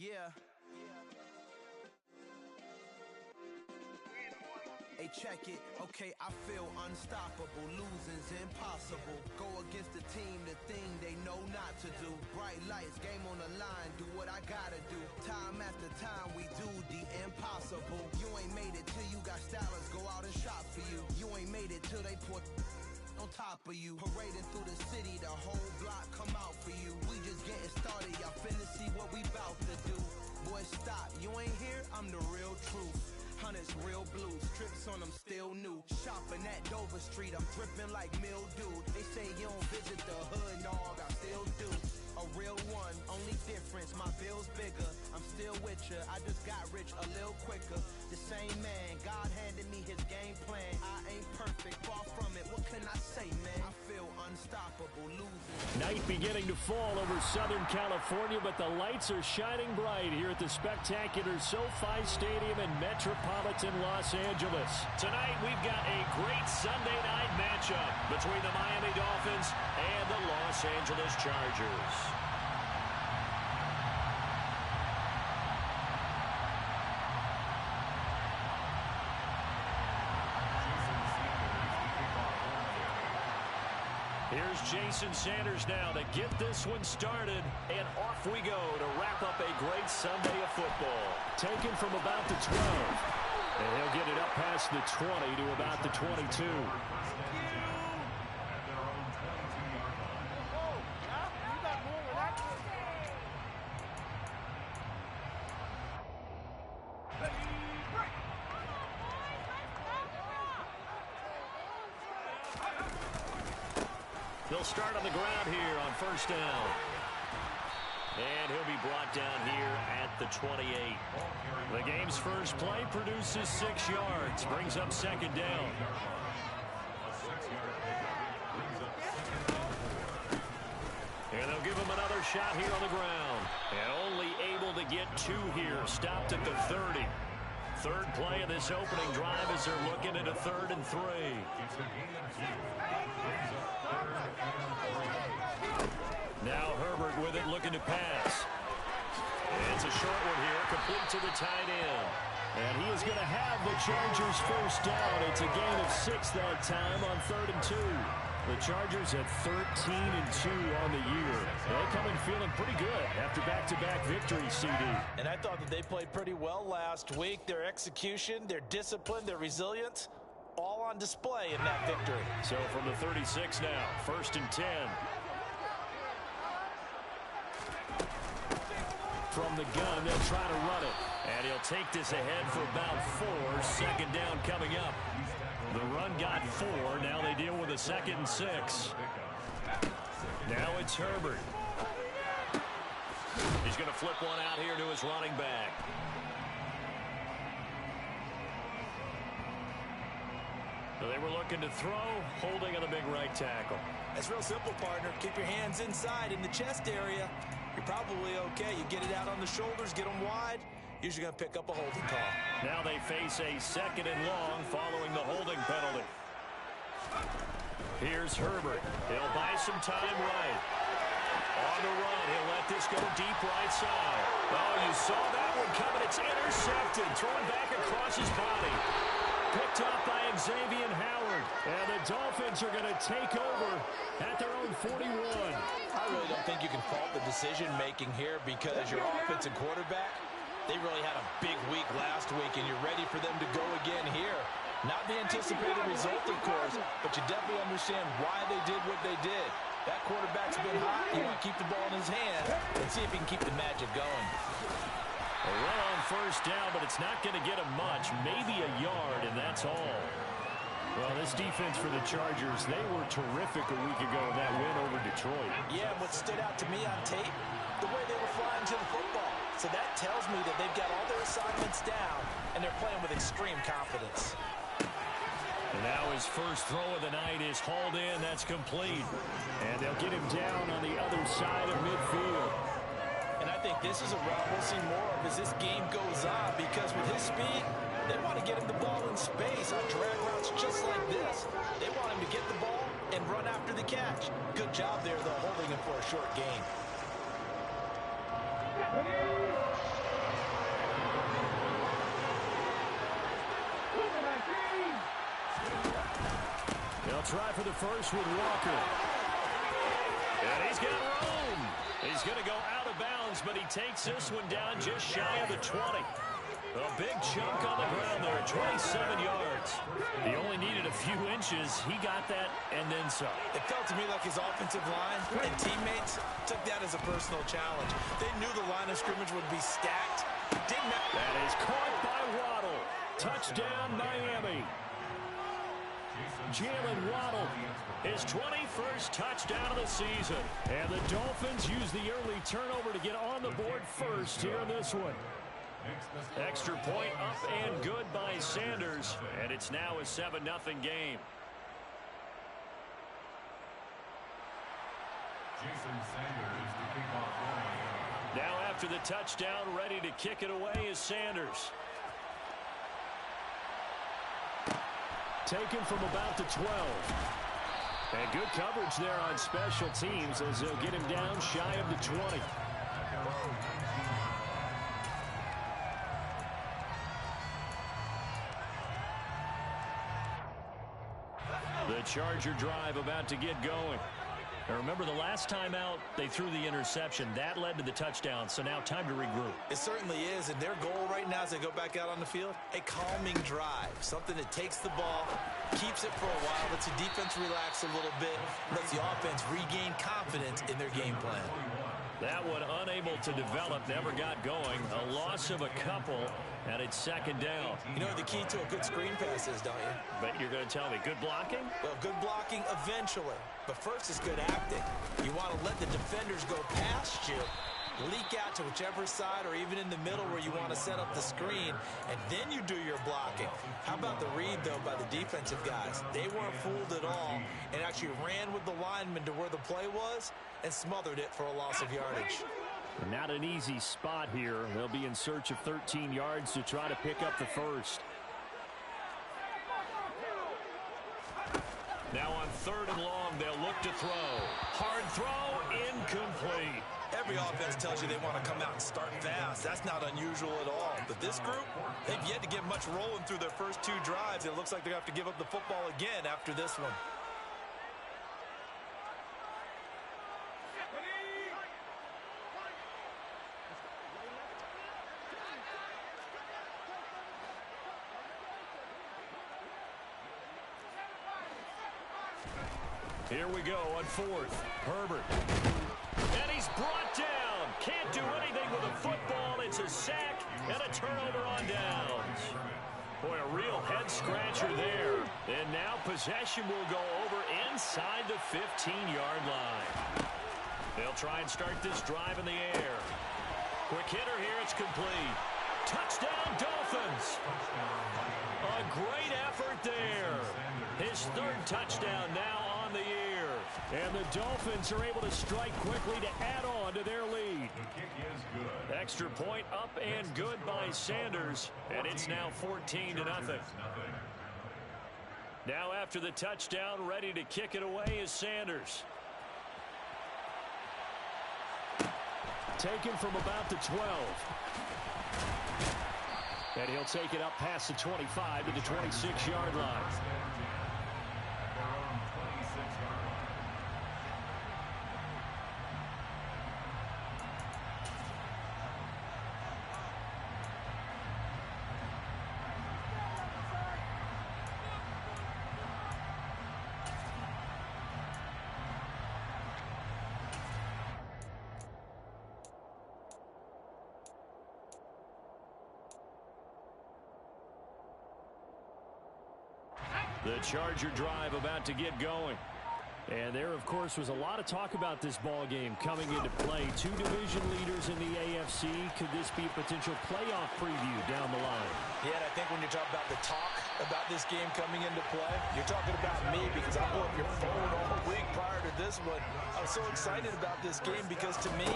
Yeah. Hey, check it. Okay, I feel unstoppable. Losing's impossible. Go against the team, the thing they know not to do. Bright lights, game on the line. Do what I gotta do. Time after time, we do the impossible. You ain't made it till you got stylers go out and shop for you. You ain't made it till they put on top of you. Parading through the city, the whole block come out for you. We just getting started, y'all finna see what we bout to do. Boy, stop, you ain't here, I'm the real truth. Hunters, real blues, strips on them still new. Shopping at Dover Street, I'm dripping like mildew. They say you don't visit the hood, dog, I still do. A real one, only difference, my bill's bigger. I'm still with ya, I just got rich a little quicker. The same man, God handed me his game plan. I ain't perfect, far from it, what can I say, man? I feel unstoppable, losing. Night beginning to fall over Southern California, but the lights are shining bright here at the spectacular SoFi Stadium in metropolitan Los Angeles. Tonight, we've got a great Sunday night matchup between the Miami Dolphins and the Los Angeles Chargers. Here's Jason Sanders now to get this one started, and off we go to wrap up a great Sunday of football. Taken from about the 12, and he'll get it up past the 20 to about the 22. They'll start on the ground here on first down. And he'll be brought down here at the 28. The game's first play produces 6 yards, brings up second down. And they'll give him another shot here on the ground. And only able to get 2 here, stopped at the 30. Third play of this opening drive as they're looking at a 3rd and 3. Now Herbert with it, looking to pass. And it's a short one here, complete to the tight end. And he is going to have the Chargers first down. It's a gain of 6 that time on 3rd and 2. The Chargers at 13-2 on the year. They come in feeling pretty good after back-to-back victories, CD. And I thought that they played pretty well last week. Their execution, their discipline, their resilience, all on display in that victory. So from the 36 now, 1st and 10. From the gun, they'll try to run it. And he'll take this ahead for about 4. Second down coming up. The run got 4. Now they deal with a 2nd and 6. Now it's Herbert. He's going to flip one out here to his running back. So they were looking to throw, holding on a big right tackle. That's real simple, partner. Keep your hands inside in the chest area. You're probably okay. You get it out on the shoulders, get them wide. Usually going to pick up a holding call. Now they face a 2nd and long following the holding penalty. Here's Herbert. He'll buy some time right. On the run, he'll let this go deep right side. Oh, you saw that one coming. It's intercepted. Thrown back across his body. Picked off by Xavier Howard. And the Dolphins are going to take over at their own 41. I really don't think you can fault the decision-making here because your offensive quarterback, they really had a big week last week, and you're ready for them to go again here. Not the anticipated result, of course, but you definitely understand why they did what they did. That quarterback's been hot. You want to keep the ball in his hand and see if he can keep the magic going. A run on first down, but it's not going to get him much. Maybe a yard, and that's all. Well, this defense for the Chargers, they were terrific a week ago in that win over Detroit. Yeah, and what stood out to me on tape, the way they were flying to the football. So that tells me that they've got all their assignments down, and they're playing with extreme confidence. And now his first throw of the night is hauled in. That's complete. And they'll get him down on the other side of midfield. And I think this is a route we'll see more of as this game goes on, because with his speed, they want to get him the ball in space on drag routes just like this. They want him to get the ball and run after the catch. Good job there, though, holding him for a short gain. They'll try for the first with Walker. And he's got room. He's going to go out of bounds, but he takes this one down just shy of the 20. A big chunk on the ground there, 27 yards. He only needed a few inches. He got that and then some. It felt to me like his offensive line and teammates took that as a personal challenge. They knew the line of scrimmage would be stacked. Didn't matter. That is caught by Waddle. Touchdown, Miami. Jalen Waddle, his 21st touchdown of the season. And the Dolphins use the early turnover to get on the board first here in this one. Extra point up and good by Sanders. And it's now a 7-0 game. Now after the touchdown, ready to kick it away is Sanders. Taken from about the 12. And good coverage there on special teams as they'll get him down shy of the 20. The Charger drive about to get going. Now remember, the last time out, they threw the interception. That led to the touchdown, so now time to regroup. It certainly is, and their goal right now as they go back out on the field, a calming drive. Something that takes the ball, keeps it for a while, lets the defense relax a little bit, lets the offense regain confidence in their game plan. That one unable to develop, never got going. A loss of a couple, and it's second down. You know what the key to a good screen pass is, don't you? But you're going to tell me, good blocking? Well, good blocking eventually. But first is good acting. You want to let the defenders go past you, leak out to whichever side or even in the middle where you want to set up the screen, and then you do your blocking. How about the read, though, by the defensive guys? They weren't fooled at all and actually ran with the lineman to where the play was and smothered it for a loss of yardage. Not an easy spot here. They'll be in search of 13 yards to try to pick up the first. Now on 3rd and long, they'll look to throw. Hard throw, incomplete. Every offense tells you they want to come out and start fast. That's not unusual at all. But this group, they've yet to get much rolling through their first 2 drives. It looks like they're going to have to give up the football again after this one. Here we go on 4th. Herbert. And he's brought down. Can't do anything with a football. It's a sack and a turnover on downs. Boy, a real head-scratcher there. And now possession will go over inside the 15-yard line. They'll try and start this drive in the air. Quick hitter here. It's complete. Touchdown, Dolphins. A great effort there. His 3rd touchdown now on the year. And the Dolphins are able to strike quickly to add on to their lead. Extra point up and good by Sanders. And it's now 14-0. Now after the touchdown, ready to kick it away is Sanders. Taken from about the 12. And he'll take it up past the 25 to the 26-yard line. The Charger drive about to get going. And there, of course, was a lot of talk about this ball game coming into play. 2 division leaders in the AFC. Could this be a potential playoff preview down the line? Yeah, and I think when you talk about the talk about this game coming into play, you're talking about me because I blew up your phone all week prior to this one. I'm so excited about this game because to me,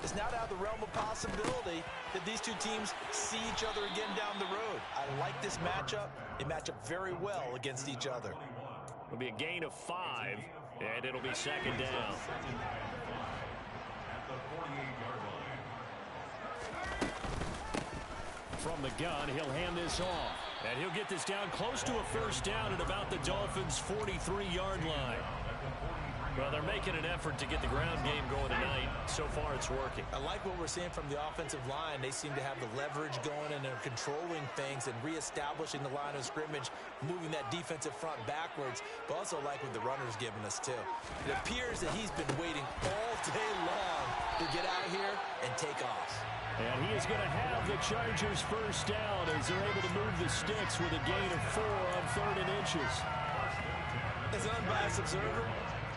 it's not out of the realm of possibility that these 2 teams see each other again down the road. I like this matchup. They match up very well against each other. It'll be a gain of 5, and it'll be second down. From the gun, he'll hand this off. And he'll get this down close to a first down at about the Dolphins' 43-yard line. Well, they're making an effort to get the ground game going tonight. So far, it's working. I like what we're seeing from the offensive line. They seem to have the leverage going, and they're controlling things and reestablishing the line of scrimmage, moving that defensive front backwards, but also like what the runner's giving us, too. It appears that he's been waiting all day long to get out here and take off. And he is going to have the Chargers first down as they're able to move the sticks with a gain of 4 on 3rd and inches. As an unbiased observer,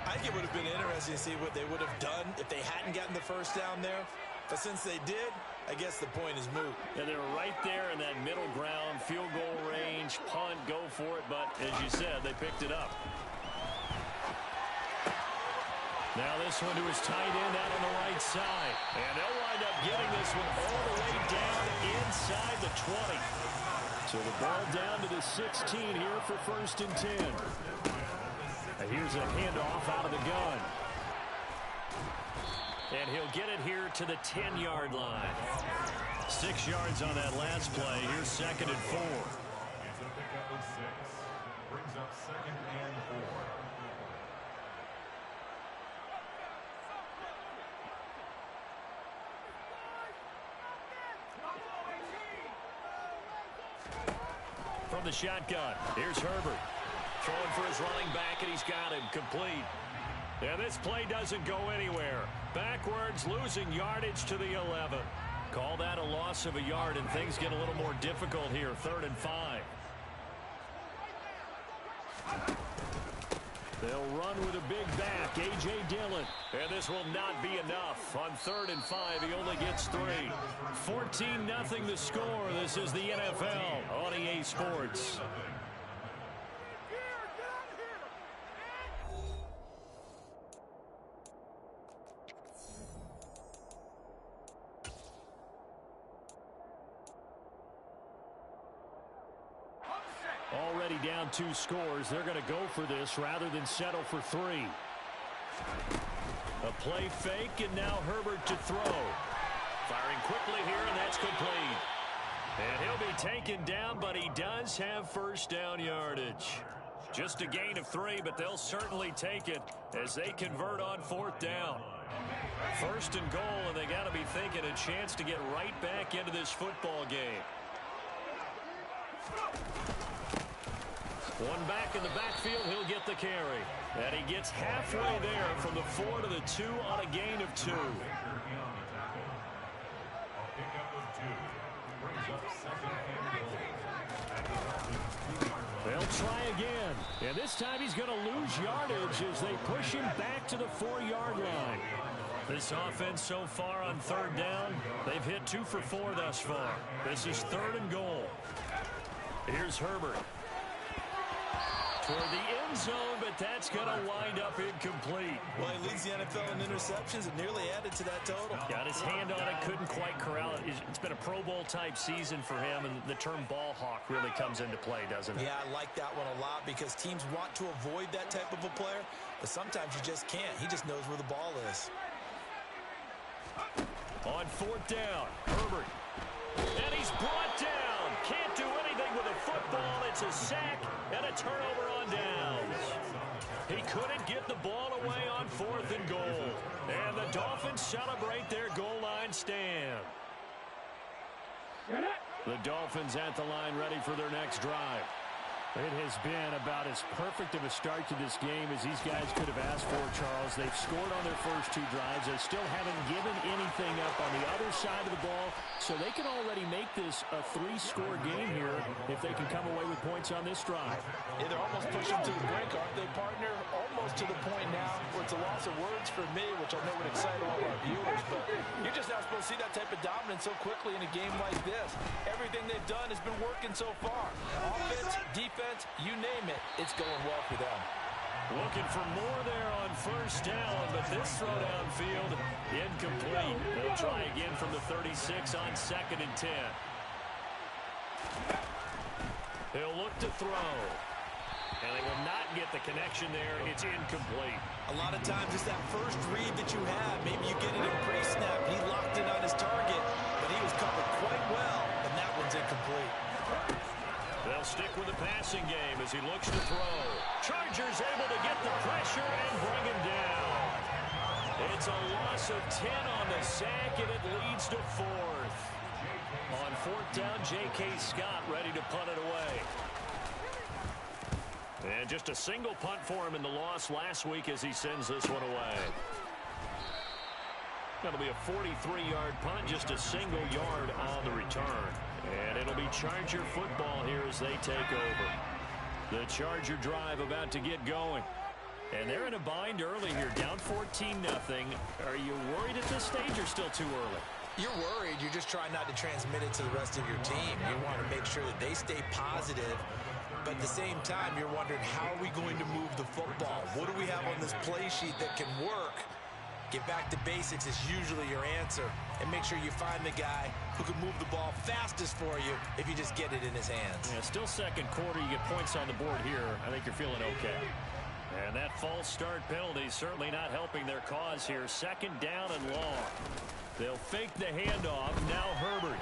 I think it would have been interesting to see what they would have done if they hadn't gotten the first down there. But since they did, I guess the point is moot. And they were right there in that middle ground, field goal range, punt, go for it. But as you said, they picked it up. Now this one to his tight end out on the right side. And they'll wind up getting this one all the way down inside the 20. So the ball down to the 16 here for 1st and 10. And here's a handoff out of the gun. And he'll get it here to the 10-yard line. 6 yards on that last play. Here's 2nd and 4. It's a pickup of 6. Brings up 2nd and 4. From the shotgun, here's Herbert. Throwing for his running back, and he's got him complete. And this play doesn't go anywhere. Backwards, losing yardage to the 11. Call that a loss of a yard, and things get a little more difficult here. 3rd and 5. They'll run with a big back, A.J. Dillon. And this will not be enough. On 3rd and 5, he only gets 3. 14-0 the score. This is the NFL on EA Sports. Already down 2 scores. They're going to go for this rather than settle for 3. A play fake, and now Herbert to throw. Firing quickly here, and that's complete. And he'll be taken down, but he does have first down yardage. Just a gain of 3, but they'll certainly take it as they convert on 4th down. 1st and goal, and they got to be thinking a chance to get right back into this football game. One back in the backfield, he'll get the carry. And he gets halfway there from the 4 to the 2 on a gain of 2. They'll try again. And this time he's going to lose yardage as they push him back to the 4-yard line. This offense so far on 3rd down, they've hit 2 for 4 thus far. This is 3rd and goal. Here's Herbert. Toward the end zone, but that's going to wind up incomplete. Well, he leads the NFL in interceptions and nearly added to that total. Got his hand on it, couldn't quite corral it. It's been a Pro Bowl-type season for him, and the term ball hawk really comes into play, doesn't it? Yeah, I like that one a lot because teams want to avoid that type of a player, but sometimes you just can't. He just knows where the ball is. On 4th down, Herbert. And he's brought down. Can't do anything with a football. It's a sack and a turnover on downs. He couldn't get the ball away on 4th and goal. And the Dolphins celebrate their goal line stand. The Dolphins at the line ready for their next drive. It has been about as perfect of a start to this game as these guys could have asked for, Charles. They've scored on their first 2 drives. They still haven't given anything up on the other side of the ball, so they can already make this a 3-score game here if they can come away with points on this drive. Yeah, they're almost pushing to the brink, aren't they, partner? Almost to the point now where it's a loss of words for me, which I know would excite all our viewers, but you're just not supposed to see that type of dominance so quickly in a game like this. Everything they've done has been working so far. Offense, defense, you name it, it's going well for them. Looking for more there on 1st down, but this throw downfield incomplete. They'll try again from the 36 on 2nd and 10. He'll look to throw. And they will not get the connection there. It's incomplete. A lot of times it's that first read that you have. Maybe you get it in pre-snap. He locked in on his target, but he was covered quite well, and that one's incomplete. They'll stick with the passing game as he looks to throw. Chargers able to get the pressure and bring him down. It's a loss of 10 on the sack, and it leads to 4th. On 4th down, J.K. Scott ready to punt it away. And just a single punt for him in the loss last week as he sends this one away. That'll be a 43-yard punt, just a single yard on the return. And it'll be Charger football here as they take over. The Charger drive about to get going. And they're in a bind early here, down 14-0. Are you worried at this stage or still too early? You're worried. You're just trying not to transmit it to the rest of your team. You want to make sure that they stay positive. But at the same time, you're wondering, how are we going to move the football? What do we have on this play sheet that can work? Get back to basics is usually your answer. And make sure you find the guy who can move the ball fastest for you if you just get it in his hands. Yeah, still second quarter. You get points on the board here. I think you're feeling okay. And that false start penalty certainly not helping their cause here. Second down and long. They'll fake the handoff. Now Herbert.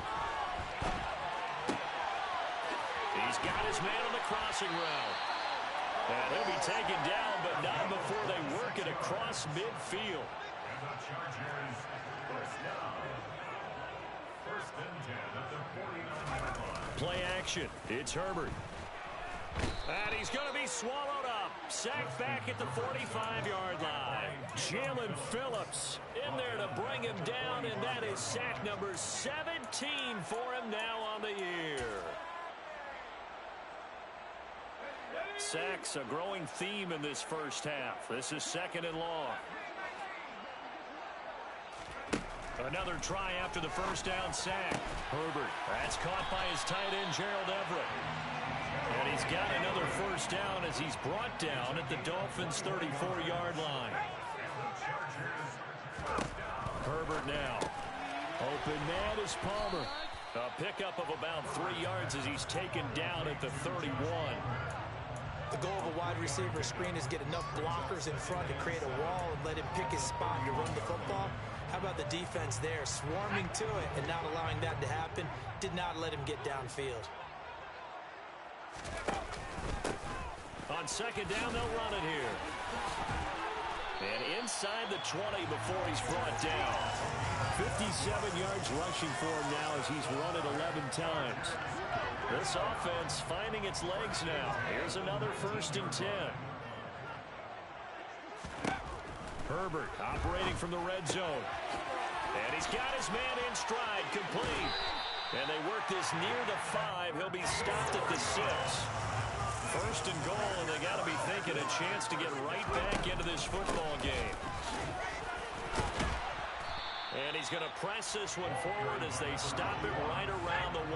He's got his man on the crossing route. And he'll be taken down, but not before they work it across midfield. And the Chargers first down. First and 10 at the 49-yard line. Play action. It's Herbert. And he's going to be swallowed up. Sacked back at the 45-yard line. Jalen Phillips in there to bring him down, and that is sack number 17 for him now on the year. Sacks a growing theme in this first half. This is second and long. Another try after the first down sack. Herbert. That's caught by his tight end, Gerald Everett. And he's got another first down as he's brought down at the Dolphins' 34-yard line. Herbert now. Open man is Palmer. A pickup of about 3 yards as he's taken down at the 31. The goal of a wide receiver screen is get enough blockers in front to create a wall and let him pick his spot to run the football. How about the defense there, swarming to it and not allowing that to happen? Did not let him get downfield. On second down, they'll run it here. And inside the 20 before he's brought down. 57 yards rushing for him now as he's run it 11 times. This offense finding its legs now. Here's another first and 10. Herbert operating from the red zone. And he's got his man in stride, complete. And they work this near the 5. He'll be stopped at the 6. First and goal, and they got to be thinking a chance to get right back into this football game. And he's going to press this one forward as they stop it right around the 1.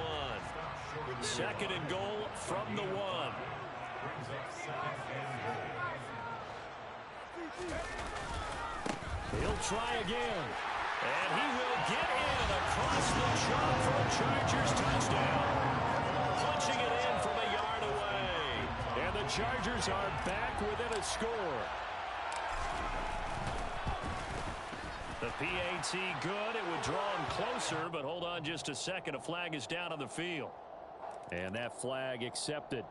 Second and goal from the 1. He'll try again. And he will get in across the chalk for a Chargers touchdown. Punching it in from a yard away. And the Chargers are back within a score. The PAT good. It would draw him closer, but hold on just a second. A flag is down on the field. And that flag accepted.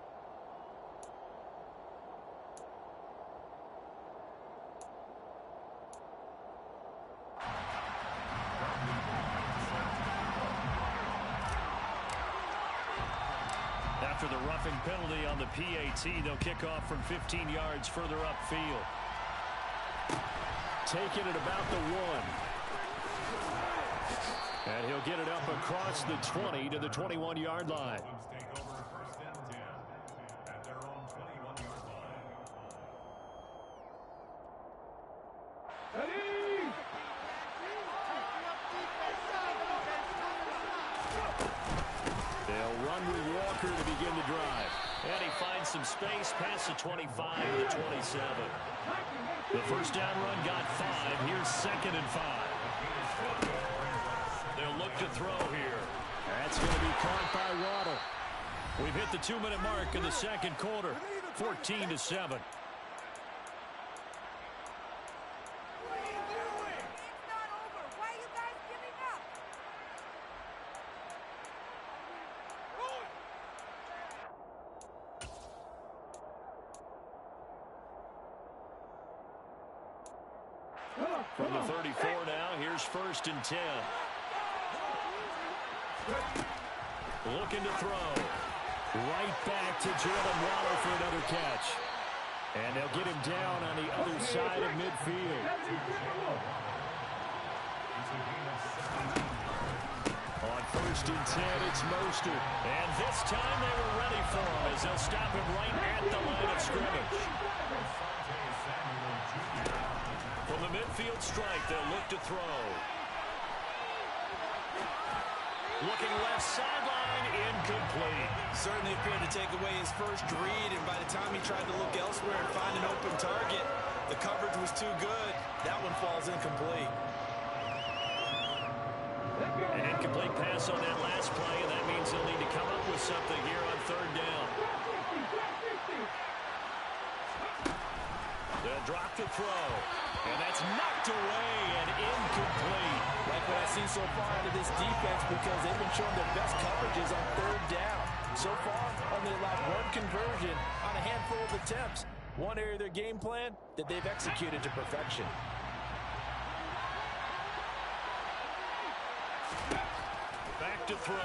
After the roughing penalty on the PAT, they'll kick off from 15 yards further upfield. Taking it about the 1. And he'll get it up across the 20 to the 21-yard line. Take over first and 10 at their own 21-yard line. They'll run with Walker to begin the drive. And he finds some space past the 25 to the 27. The first down run got 5. Here's second and 5. They'll look to throw here. That's going to be caught by Waddle. We've hit the 2-minute mark in the second quarter. 14-7. From the 34 now, here's 1st and 10. Looking to throw. Right back to Jalen Waddle for another catch. And they'll get him down on the other side of midfield. On 1st and 10, it's Mostert. And this time they were ready for him as they'll stop him right at the line of scrimmage. From the midfield strike, they'll look to throw. Looking left sideline, incomplete. Certainly appeared to take away his first read, and by the time he tried to look elsewhere and find an open target, the coverage was too good. That one falls incomplete. An incomplete pass on that last play, and that means they'll need to come up with something here on 3rd down. They'll drop the throw, and that's knocked away and incomplete. Like what I've seen so far out of this defense, because they've been showing their best coverages on 3rd down. So far, only allowed 1 conversion on a handful of attempts. One area of their game plan that they've executed to perfection. Back to throw.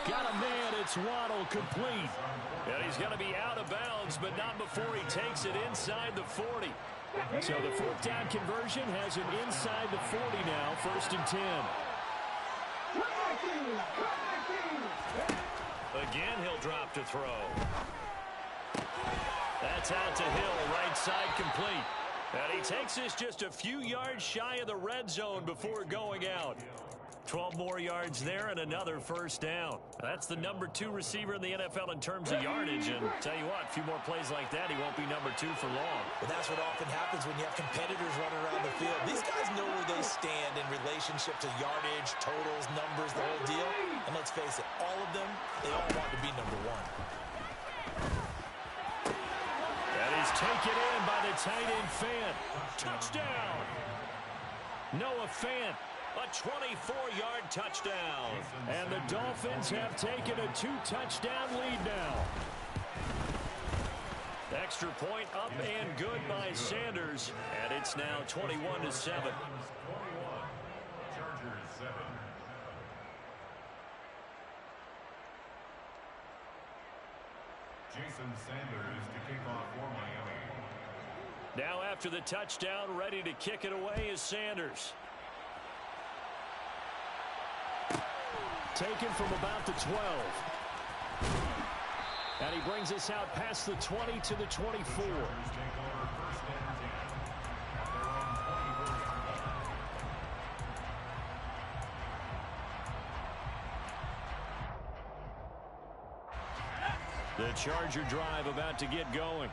Got a man, it's Waddle, complete. And he's going to be out of bounds, but not before he takes it inside the 40. So the 4th down conversion has him inside the 40 now, 1st and 10. Again, he'll drop to throw. That's out to Hill, right side complete. And he takes this just a few yards shy of the red zone before going out. 12 more yards there and another 1st down. That's the number 2 receiver in the NFL in terms of yardage. And tell you what, a few more plays like that, he won't be number 2 for long. But that's what often happens when you have competitors running around the field. These guys know where they stand in relationship to yardage, totals, numbers, the whole deal. And let's face it, all of them, they all want to be number 1. That is taken in by the tight end Fant. Touchdown! Noah Fant. A 24-yard touchdown. And the Dolphins have taken a 2-touchdown lead now. Extra point up and good by Sanders. And it's now 21-7. Chargers 7. Jason Sanders to kick off for Miami. Now after the touchdown, ready to kick it away is Sanders. Taken from about the 12. And he brings us out past the 20 to the 24. The Charger drive about to get going.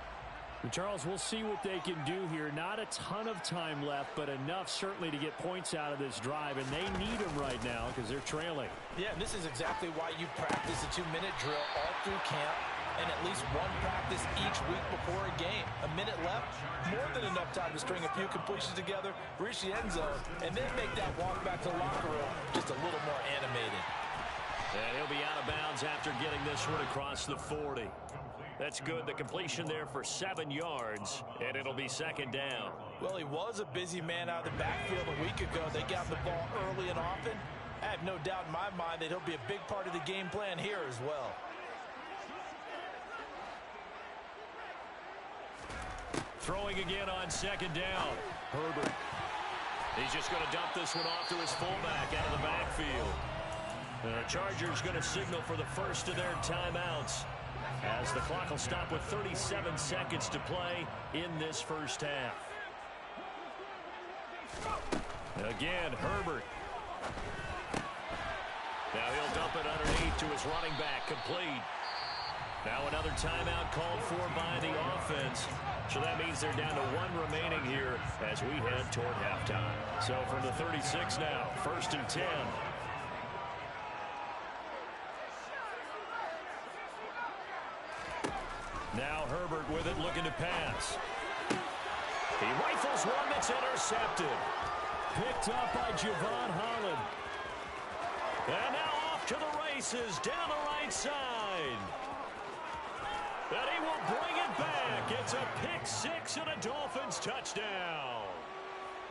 And Charles, we'll see what they can do here. Not a ton of time left, but enough certainly to get points out of this drive. And they need them right now because they're trailing. Yeah, and this is exactly why you practice a 2-minute drill all through camp and at least one practice each week before a game. A minute left, more than enough time to string a few completions together, reach the end zone, and then make that walk back to the locker room just a little more animated. And he'll be out of bounds after getting this one across the 40. That's good. The completion there for 7 yards, and it'll be 2nd down. Well, he was a busy man out of the backfield a week ago. They got the ball early and often. I have no doubt in my mind that he'll be a big part of the game plan here as well. Throwing again on 2nd down. Herbert. He's just going to dump this one off to his fullback out of the backfield. The Chargers going to signal for the first of their timeouts, as the clock will stop with 37 seconds to play in this first half. Again, Herbert. Now he'll dump it underneath to his running back, complete. Now another timeout called for by the offense. So that means they're down to 1 remaining here as we head toward halftime. So from the 36 now, 1st and 10. Now Herbert with it, looking to pass. He rifles one that's intercepted. Picked up by Javon Holland. And now off to the races down the right side. And he will bring it back. It's a pick six and a Dolphins touchdown.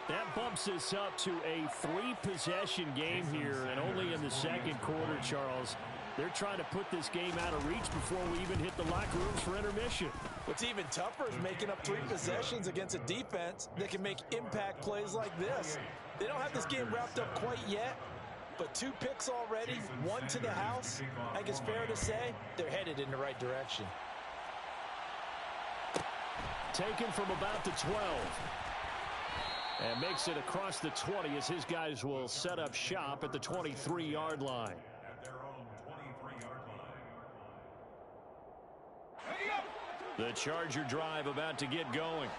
That bumps us up to a three-possession game here, and only in the second quarter, Charles. They're trying to put this game out of reach before we even hit the locker rooms for intermission. What's even tougher is making up three possessions against a defense that can make impact plays like this. They don't have this game wrapped up quite yet, but 2 picks already, 1 to the house. I think it's fair to say they're headed in the right direction. Taken from about the 12. And makes it across the 20 as his guys will set up shop at the 23-yard line. At their own 23-yard line. The Charger drive about to get going.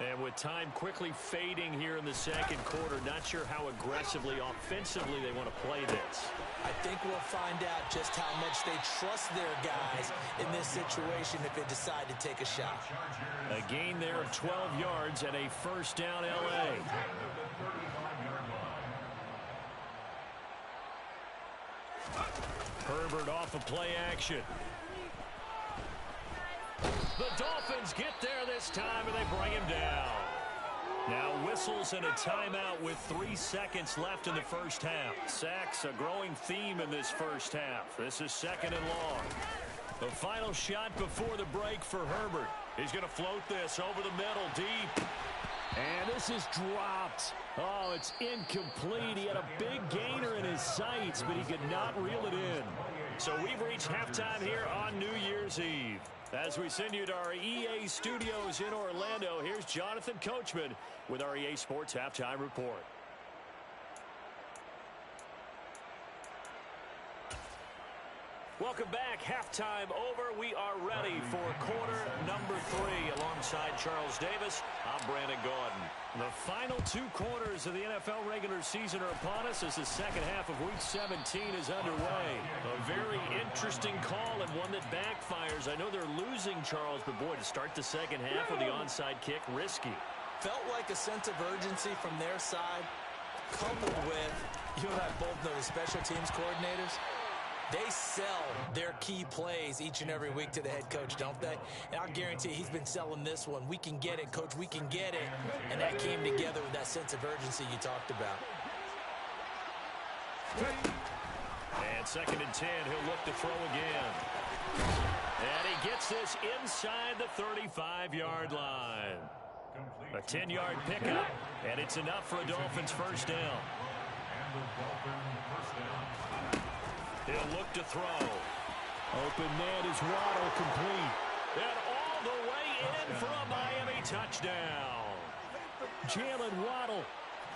And with time quickly fading here in the second quarter, not sure how aggressively, offensively they want to play this. I think we'll find out just how much they trust their guys in this situation if they decide to take a shot. A gain there of 12 yards and a first down L.A. Herbert off of play action. The Dolphins get there this time, and they bring him down. Now whistles and a timeout with 3 seconds left in the first half. Sacks, a growing theme in this first half. This is second and long. The final shot before the break for Herbert. He's going to float this over the middle, deep. And this is dropped. Oh, it's incomplete. He had a big gainer in his sights, but he could not reel it in. So we've reached halftime here on New Year's Eve. As we send you to our EA studios in Orlando, here's Jonathan Coachman with our EA Sports Halftime Report. Welcome back. Halftime over. We are ready for quarter number 3. Alongside Charles Davis, I'm Brandon Gaudin. The final 2 quarters of the NFL regular season are upon us as the second half of Week 17 is underway. A very interesting call and one that backfires. I know they're losing, Charles, but boy, to start the second half with the onside kick, risky. Felt like a sense of urgency from their side, coupled with, you and I both know the special teams coordinators. They sell their key plays each and every week to the head coach, don't they? And I'll guarantee he's been selling this one. We can get it, coach. We can get it. And that came together with that sense of urgency you talked about. And second and 10, he'll look to throw again. And he gets this inside the 35-yard line. A 10-yard pickup, and it's enough for a Dolphins first down. He'll look to throw. Open man is Waddle, complete. And all the way in for a Miami touchdown. Jalen Waddle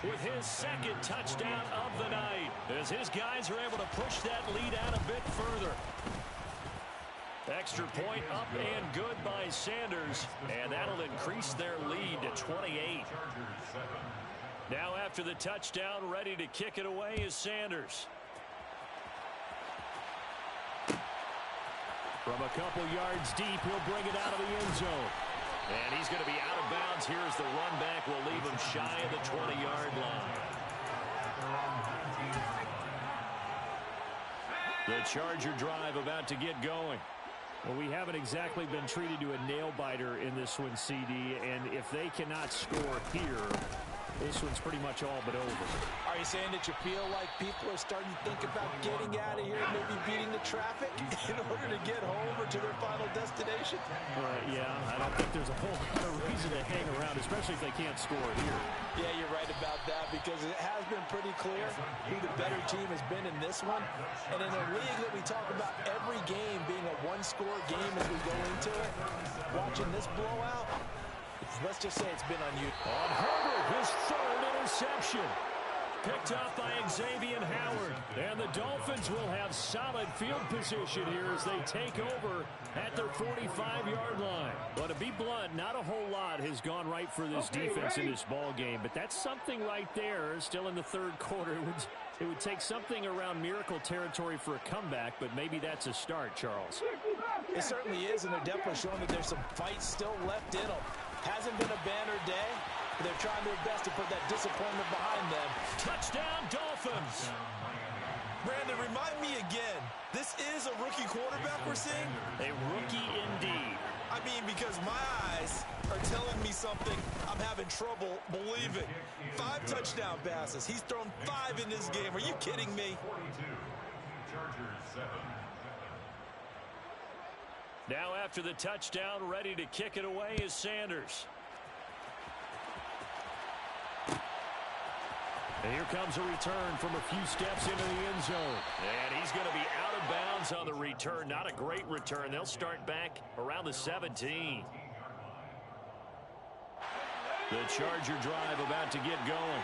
with his second touchdown of the night as his guys are able to push that lead out a bit further. Extra point up and good by Sanders, and that'll increase their lead to 28. Now after the touchdown, ready to kick it away is Sanders. From a couple yards deep, he'll bring it out of the end zone. And he's going to be out of bounds here as the run back will leave him shy of the 20-yard line. The Charger drive about to get going. Well, we haven't exactly been treated to a nail-biter in this one, CD, and if they cannot score here, this one's pretty much all but over. Are you saying that you feel like people are starting to think about getting out of here, maybe beating the traffic in order to get home or to their final destination? Yeah, I don't think there's a whole lot of reason to hang around, especially if they can't score here. Yeah, you're right about that because it has been pretty clear who the better team has been in this one. And in a league that we talk about every game being a one-score game as we go into it, watching this blowout, let's just say it's been unusual. On Herbert, his third interception. Picked up by Xavier Howard. And the Dolphins will have solid field position here as they take over at their 45-yard line. But to be blunt, not a whole lot has gone right for this defense in this ball game. But that's something right there. Still in the third quarter. It would take something around miracle territory for a comeback, but maybe that's a start, Charles. It certainly is, and they're definitely showing that there's some fight still left in them. Hasn't been a banner day, but they're trying their best to put that disappointment behind them. Touchdown, Dolphins! Brandon, remind me again, this is a rookie quarterback we're seeing? A rookie indeed. I mean, because my eyes are telling me something I'm having trouble believing. 5 touchdown passes. He's thrown 5 in this game. Are you kidding me? 42. Chargers 7. Now after the touchdown, ready to kick it away is Sanders. And here comes a return from a few steps into the end zone. And he's going to be out of bounds on the return. Not a great return. They'll start back around the 17. The Charger drive about to get going.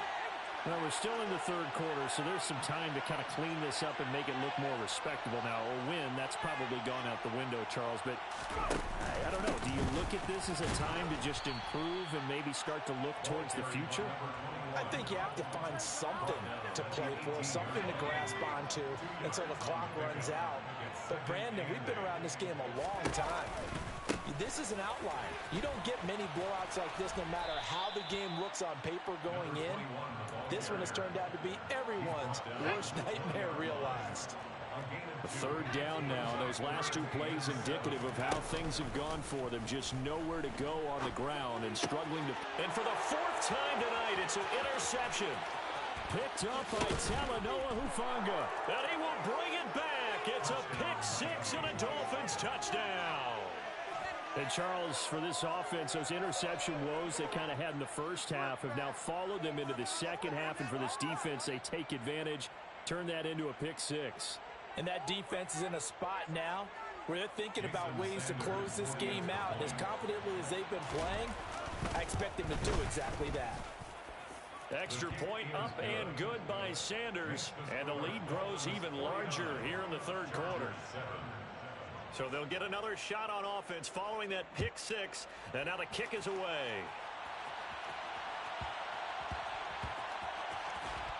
Well, we're still in the third quarter, so there's some time to kind of clean this up and make it look more respectable. Now, a win, that's probably gone out the window, Charles, but I don't know. Do you look at this as a time to just improve and maybe start to look towards the future? I think you have to find something to play for, something to grasp onto until the clock runs out. But, Brandon, we've been around this game a long time. This is an outlier. You don't get many blowouts like this no matter how the game looks on paper going in. This one has turned out to be everyone's worst nightmare realized. A third down now. Those last 2 plays indicative of how things have gone for them. Just nowhere to go on the ground and struggling to... And for the 4th time tonight, it's an interception. Picked up by Talanoa Hufanga. And he will bring it back. It's a pick 6 and a Dolphins touchdown. And, Charles, for this offense, those interception woes they kind of had in the first half have now followed them into the second half. And for this defense, they take advantage, turn that into a pick 6. And that defense is in a spot now where they're thinking about ways to close this game out. And as confidently as they've been playing, I expect them to do exactly that. Extra point up and good by Sanders. And the lead grows even larger here in the third quarter. So they'll get another shot on offense following that pick 6. And now the kick is away.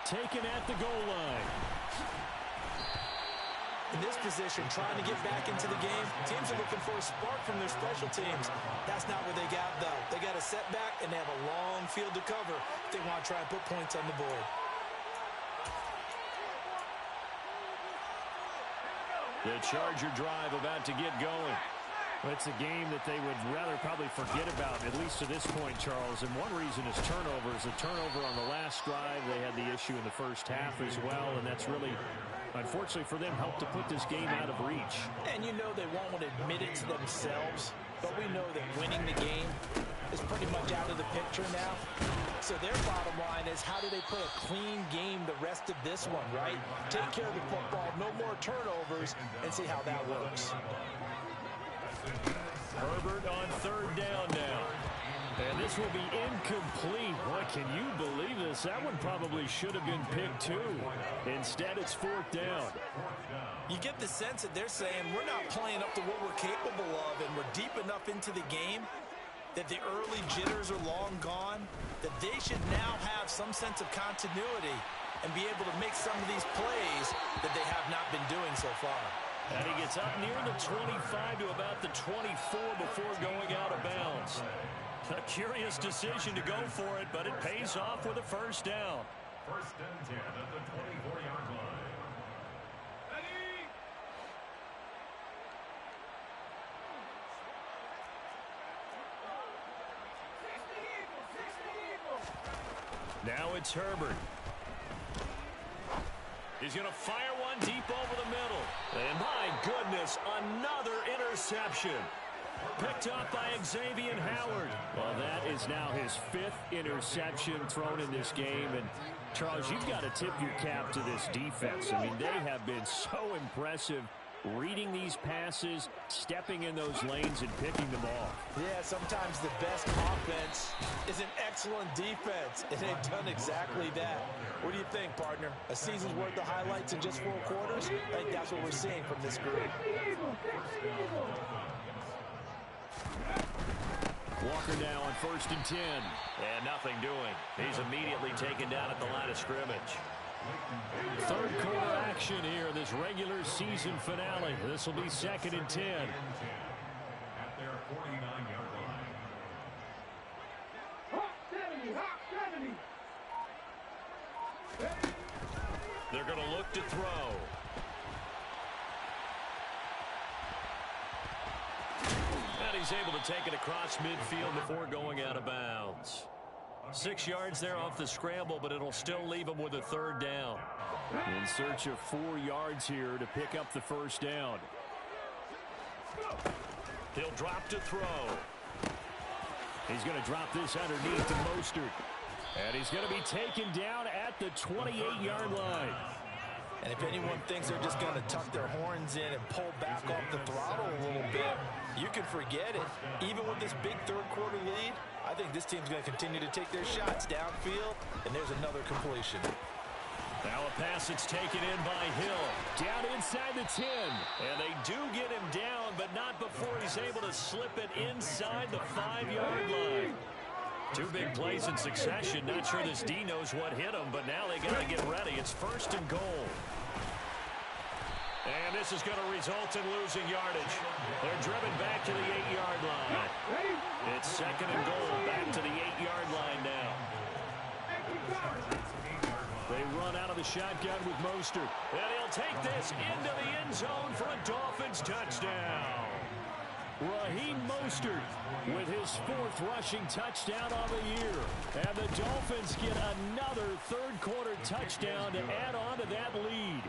Taken at the goal line. In this position, trying to get back into the game, teams are looking for a spark from their special teams. That's not what they got, though. They got a setback, and they have a long field to cover if they want to try and put points on the board. The Charger drive about to get going. Well, it's a game that they would rather probably forget about, at least to this point, Charles. And one reason is turnovers. A turnover on the last drive. They had the issue in the first half as well, and that's really, unfortunately for them, helped to put this game out of reach. And you know they won't want to admit it to themselves, but we know that winning the game is pretty much out of the picture now. So their bottom line is, how do they play a clean game the rest of this one, right? Take care of the football, no more turnovers, and see how that works. Herbert on third down now. And this will be incomplete. Boy, can you believe this? That one probably should have been picked 2. Instead, it's 4th down. You get the sense that they're saying, we're not playing up to what we're capable of, and we're deep enough into the game that the early jitters are long gone, that they should now have some sense of continuity and be able to make some of these plays that they have not been doing so far. And he gets up near the 25 to about the 24 before going out of bounds. A curious decision to go for it, but it pays off with a first down. 1st and 10 at the 24-yard line. Now it's Herbert. He's going to fire one deep over the middle. And my goodness, another interception. Picked up by Xavier Howard. Well, that is now his 5th interception thrown in this game. And, Charles, you've got to tip your cap to this defense. I mean, they have been so impressive reading these passes, stepping in those lanes, and picking them off. Yeah, sometimes the best offense is an excellent defense, and they've done exactly that. What do you think, partner? A season's worth of highlights in just 4 quarters? I think that's what we're seeing from this group. Walker now on 1st and 10. And nothing doing. He's immediately taken down at the line of scrimmage. Third quarter action here, this regular season finale. This will be 2nd and 10. At their 49-yard line. The They're going to look to throw. And he's able to take it across midfield before going out of bounds. 6 yards there off the scramble, but it'll still leave him with a third down. In search of 4 yards here to pick up the first down. He'll drop to throw. He's going to drop this underneath to Mostert. And he's going to be taken down at the 28-yard line. And if anyone thinks they're just going to tuck their horns in and pull back off the throttle a little bit, you can forget it. Even with this big third-quarter lead, I think this team's going to continue to take their shots downfield, and there's another completion. Now a pass that's taken in by Hill. Down inside the 10. And they do get him down, but not before he's able to slip it inside the 5-yard line. 2 big plays in succession. Not sure this D knows what hit him, but now they got to get ready. It's 1st and goal. And this is going to result in losing yardage. They're driven back to the 8-yard line. It's 2nd and goal, back to the 8-yard line now. They run out of the shotgun with Mostert. And he'll take this into the end zone for a Dolphins touchdown. Raheem Mostert with his 4th rushing touchdown on the year. And the Dolphins get another third-quarter touchdown to add on to that lead.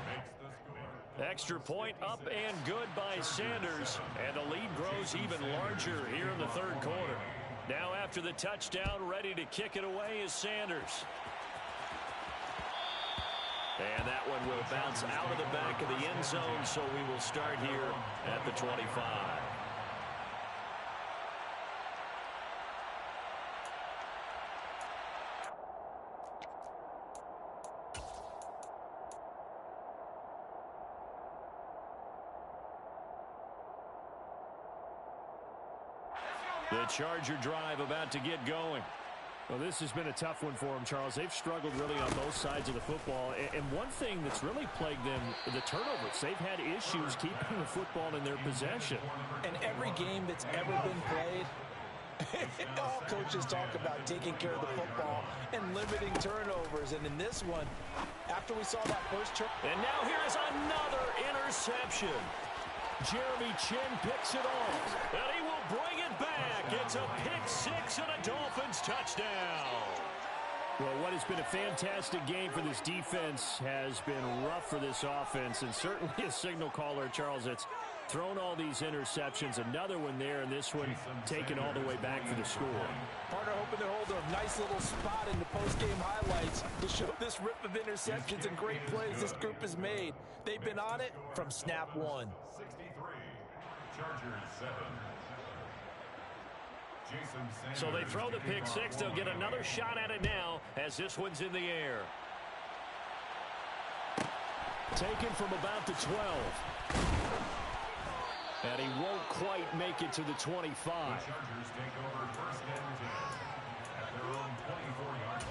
Extra point up and good by Sanders. And the lead grows even larger here in the third quarter. Now after the touchdown, ready to kick it away is Sanders. And that one will bounce out of the back of the end zone, so we will start here at the 25. The Charger drive about to get going. Well, this has been a tough one for them, Charles. They've struggled really on both sides of the football. And one thing that's really plagued them, the turnovers. They've had issues keeping the football in their possession. And every game that's ever been played, all coaches talk about taking care of the football and limiting turnovers. And in this one, after we saw that first turn. And now here is another interception. Jeremy Chin picks it off. And he will bring it back. It's a pick-6 and a Dolphins touchdown. Well, what has been a fantastic game for this defense has been rough for this offense, and certainly a signal caller, Charles, that's thrown all these interceptions. Another one there, and this one taken all the way back for the score. Partner hoping to hold a nice little spot in the post-game highlights to show this rip of interceptions and great plays this group has made. They've been on it from snap one. 63, Chargers 7. So they throw the pick-6. They'll get another shot at it now as this one's in the air. Taken from about the 12. And he won't quite make it to the 25. The Chargers take over 1st and 10 at their own 24-yard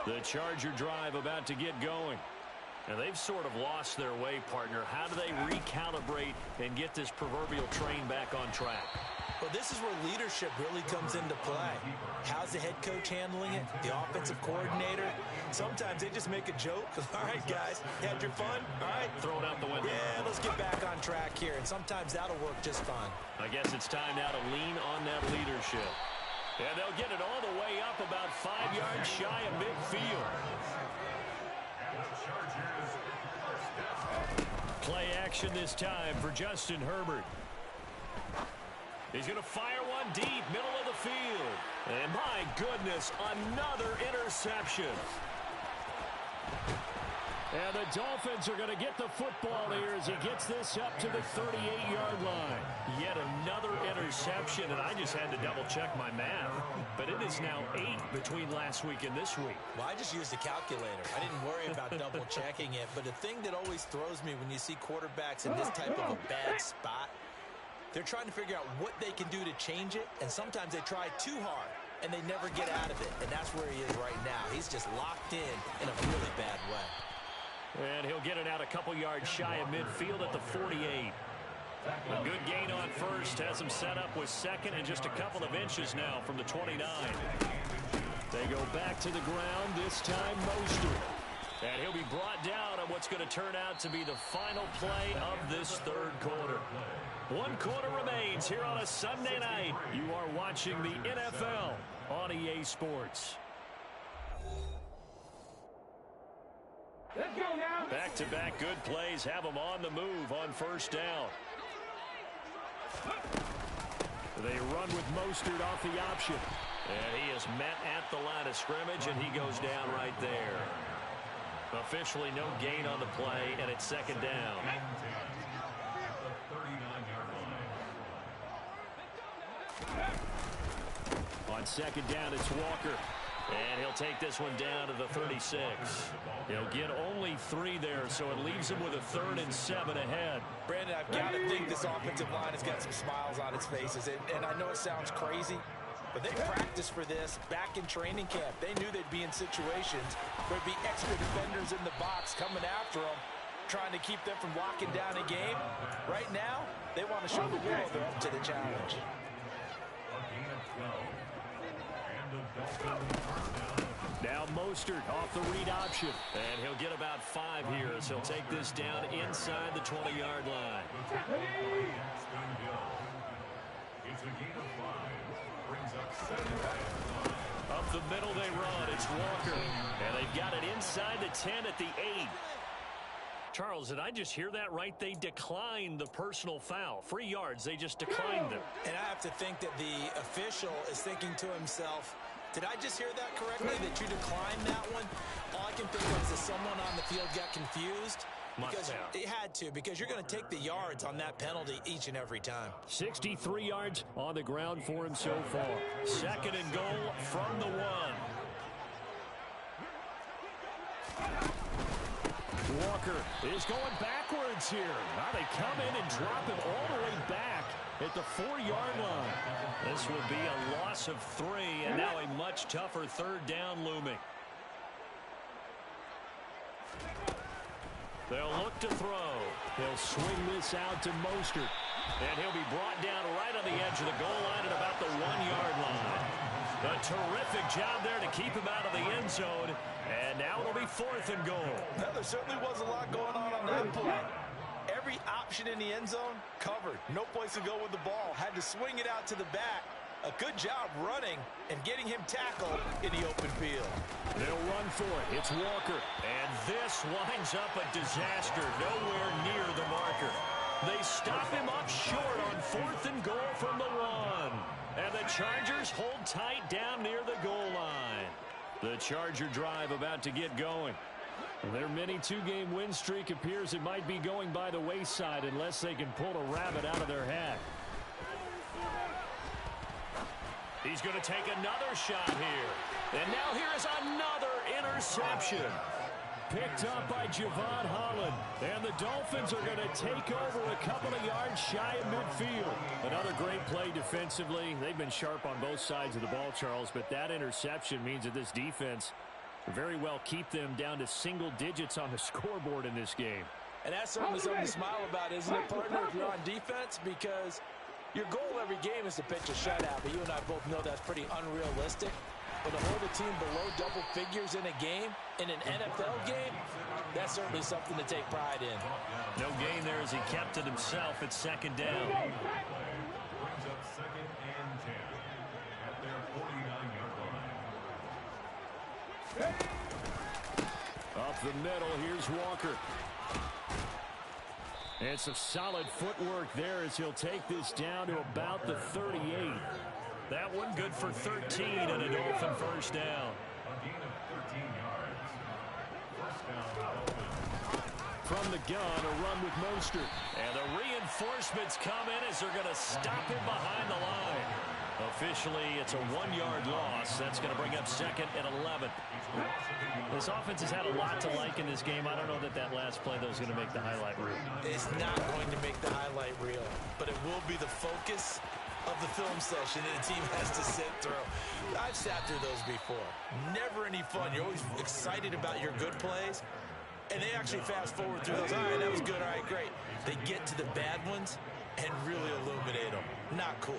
line. The Charger drive about to get going. And they've sort of lost their way, partner. How do they recalibrate and get this proverbial train back on track? Well, this is where leadership really comes into play. How's the head coach handling it? The offensive coordinator? Sometimes they just make a joke. All right, guys, had your fun? All right. Throw it out the window. Yeah, let's get back on track here. And sometimes that'll work just fine. I guess it's time now to lean on that leadership. And they'll get it all the way up about 5 yards shy of midfield. Play action this time for Justin Herbert. He's going to fire one deep, middle of the field. And my goodness, another interception. And the Dolphins are going to get the football here as he gets this up to the 38-yard line. Yet another interception, and I just had to double-check my math. But it is now 8 between last week and this week. Well, I just used a calculator. I didn't worry about double-checking it. But the thing that always throws me when you see quarterbacks in this type of a bad spot, they're trying to figure out what they can do to change it, and sometimes they try too hard, and they never get out of it. And that's where he is right now. He's just locked in a really bad way. And he'll get it out a couple yards shy of midfield at the 48. A good gain on first, has him set up with second and just a couple of inches now from the 29. They go back to the ground, this time Mostert. And he'll be brought down on what's going to turn out to be the final play of this third quarter. 1 quarter remains here on a Sunday night. You are watching the NFL on EA Sports. Let's go now. Back-to-back good plays have them on the move on first down. They run with Mostert off the option. And he is met at the line of scrimmage, and he goes down right there. Officially no gain on the play, and it's second down. On second down, it's Walker. And he'll take this one down to the 36. He'll get only 3 there, so it leaves him with a 3rd and 7 ahead. Brandon, I've got to think this offensive line has got some smiles on its faces. And I know it sounds crazy, but they practiced for this back in training camp. They knew they'd be in situations where there'd be extra defenders in the box coming after them, trying to keep them from locking down a game. Right now, they want to show the world they're up to the challenge. Now Mostert off the read option. And he'll get about 5 here as he'll take this down inside the 20-yard line. It's a gain of 5. Brings up 7. Up the middle they run. It's Walker. And they've got it inside the 10 at the 8. Charles, did I just hear that right? They declined the personal foul. 3 yards, they just declined them. And I have to think that the official is thinking to himself, did I just hear that correctly, that you declined that one? All I can think of is that someone on the field got confused. Because it had to, because you're going to take the yards on that penalty each and every time. 63 yards on the ground for him so far. Second and goal from the 1. Walker is going backwards here. Now they come in and drop him all the way back at the 4-yard line. This will be a loss of 3, and now a much tougher 3rd down looming. They'll look to throw. He'll swing this out to Mostert. And he'll be brought down right on the edge of the goal line at about the 1-yard line. A terrific job there to keep him out of the end zone. And now it'll be 4th and goal. Well, there certainly was a lot going on that play. Every option in the end zone covered. No place to go with the ball. Had to swing it out to the back. A good job running and getting him tackled in the open field. They'll run for it. It's Walker. And this winds up a disaster. Nowhere near the marker. They stop him up short on 4th and goal from the 1. And the Chargers hold tight down near the goal line. The Charger drive about to get going. Their mini 2-game win streak appears it might be going by the wayside unless they can pull a rabbit out of their hat. He's going to take another shot here. And now here is another interception. Picked up by Javon Holland. And the Dolphins are going to take over a couple of yards shy of midfield. Another great play defensively. They've been sharp on both sides of the ball, Charles, but that interception means that this defense very well keep them down to single digits on the scoreboard in this game. And that's certainly something to smile about, isn't it, partner, if you're on defense? Because your goal every game is to pitch a shutout, but you and I both know that's pretty unrealistic. But to hold a team below double figures in a game, in an NFL game, that's certainly something to take pride in. No gain there as he kept it himself at 2nd down. Brings up 2nd and 10 at their 49-yard line. Up the middle, here's Walker. And some solid footwork there as he'll take this down to about the 38. That one good for 13 and a Dolphin first down. A gain of 13 yards. First down, Dolphins. From the gun, a run with Mostert. And the reinforcements come in as they're going to stop him behind the line. Officially, it's a 1-yard loss. That's going to bring up 2nd and 11. This offense has had a lot to like in this game. I don't know that that last play, though, is going to make the highlight reel. It's not going to make the highlight reel, but it will be the focus of the film session that the team has to sit through. I've sat through those before. Never any fun. You're always excited about your good plays, and they actually fast forward through those. All right, that was good. All right, great. They get to the bad ones and really illuminate them. Not cool.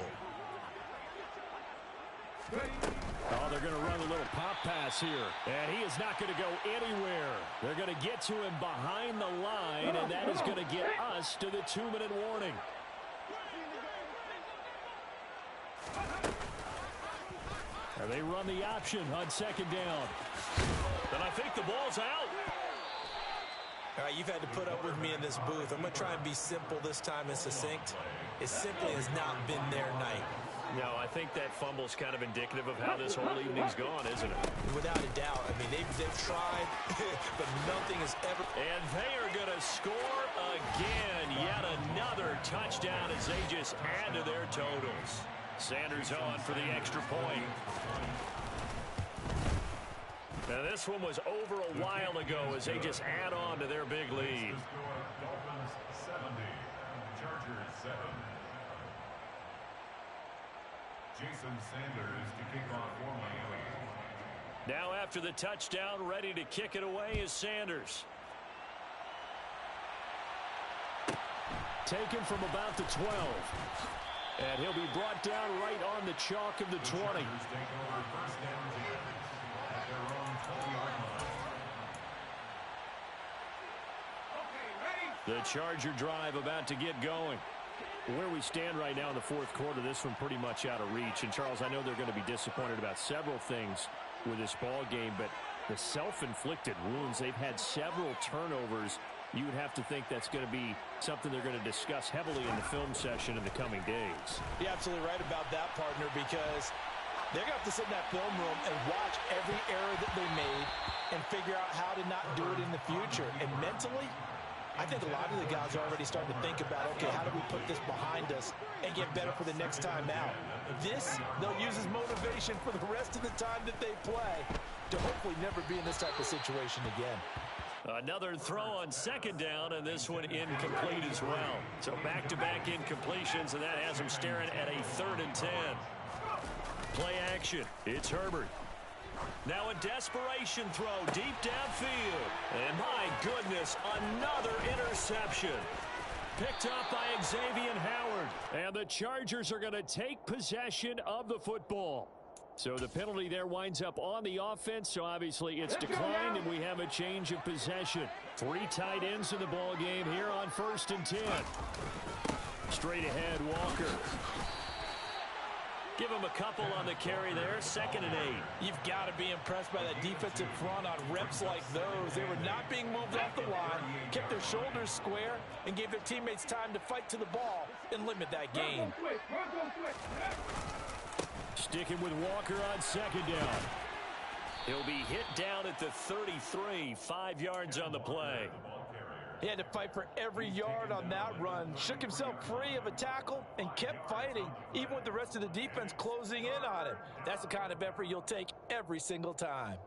Oh, they're going to run a little pop pass here. And he is not going to go anywhere. They're going to get to him behind the line, and that is going to get us to the 2-minute warning. And they run the option on second down. And I think the ball's out. All right, you've had to put up with me in this booth. I'm going to try and be simple this time and succinct. It simply has not been their night. No, I think that fumble's kind of indicative of how this whole evening's gone, isn't it? Without a doubt. I mean, they've tried, but nothing has ever... And they are going to score again. Yet another touchdown as they just add to their totals. Sanders on for the extra point. Now this one was over a while ago as they just add on to their big lead. Dolphins 70, Chargers 7. Jason Sanders to kick off for Miami. Now after the touchdown, ready to kick it away is Sanders. Taken from about the 12. And he'll be brought down right on the chalk of the 20. Take over first and 10 at their own 20-yard line. The Charger drive about to get going. Where we stand right now in the fourth quarter, this one pretty much out of reach. And, Charles, I know they're going to be disappointed about several things with this ball game, but the self-inflicted wounds, they've had several turnovers. You would have to think that's going to be something they're going to discuss heavily in the film session in the coming days. You're absolutely right about that, partner, because they're going to have to sit in that film room and watch every error that they made and figure out how to not do it in the future. And mentally, I think a lot of the guys are already starting to think about, okay, how do we put this behind us and get better for the next time out? This, they'll use as motivation for the rest of the time that they play to hopefully never be in this type of situation again. Another throw on second down, and this one incomplete as well. So back-to-back incompletions, and that has them staring at a 3rd and 10. Play action. It's Herbert. Now a desperation throw deep downfield. And my goodness, another interception. Picked up by Xavier Howard. And the Chargers are going to take possession of the football. So the penalty there winds up on the offense, so obviously it's declined, and we have a change of possession. 3 tight ends in the ball game here on 1st and 10. Straight ahead, Walker. Give him a couple on the carry there, 2nd and 8. You've got to be impressed by that defensive front on reps like those. They were not being moved off the line, kept their shoulders square, and gave their teammates time to fight to the ball and limit that gain. Sticking with Walker on 2nd down. He'll be hit down at the 33, 5 yards on the play. He had to fight for every yard on that run. Shook himself free of a tackle and kept fighting, even with the rest of the defense closing in on him. That's the kind of effort you'll take every single time.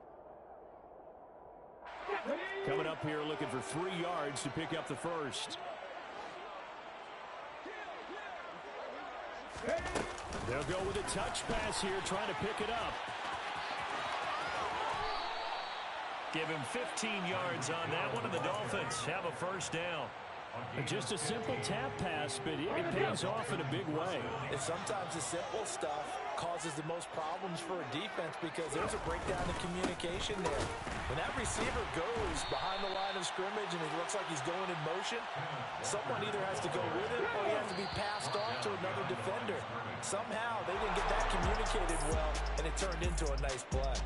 Coming up here looking for 3 yards to pick up the first. They'll go with a touch pass here, trying to pick it up. Give him 15 yards on that one, and the Dolphins have a first down. Just a simple tap pass, but it pays off in a big way. And sometimes the simple stuff causes the most problems for a defense because there's a breakdown in communication there. When that receiver goes behind the line of scrimmage and it looks like he's going in motion, someone either has to go with him or he has to be passed on to another defender. Somehow they didn't get that communicated well, and it turned into a nice play.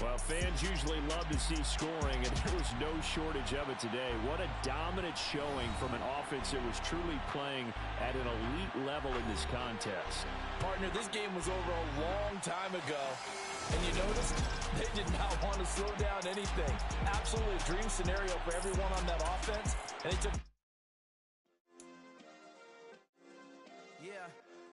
Well, fans usually love to see scoring, and there was no shortage of it today. What a dominant showing from an offense that was truly playing at an elite level in this contest. Partner, this game was over a long time ago, and you noticed they did not want to slow down anything. Absolutely a dream scenario for everyone on that offense, and they took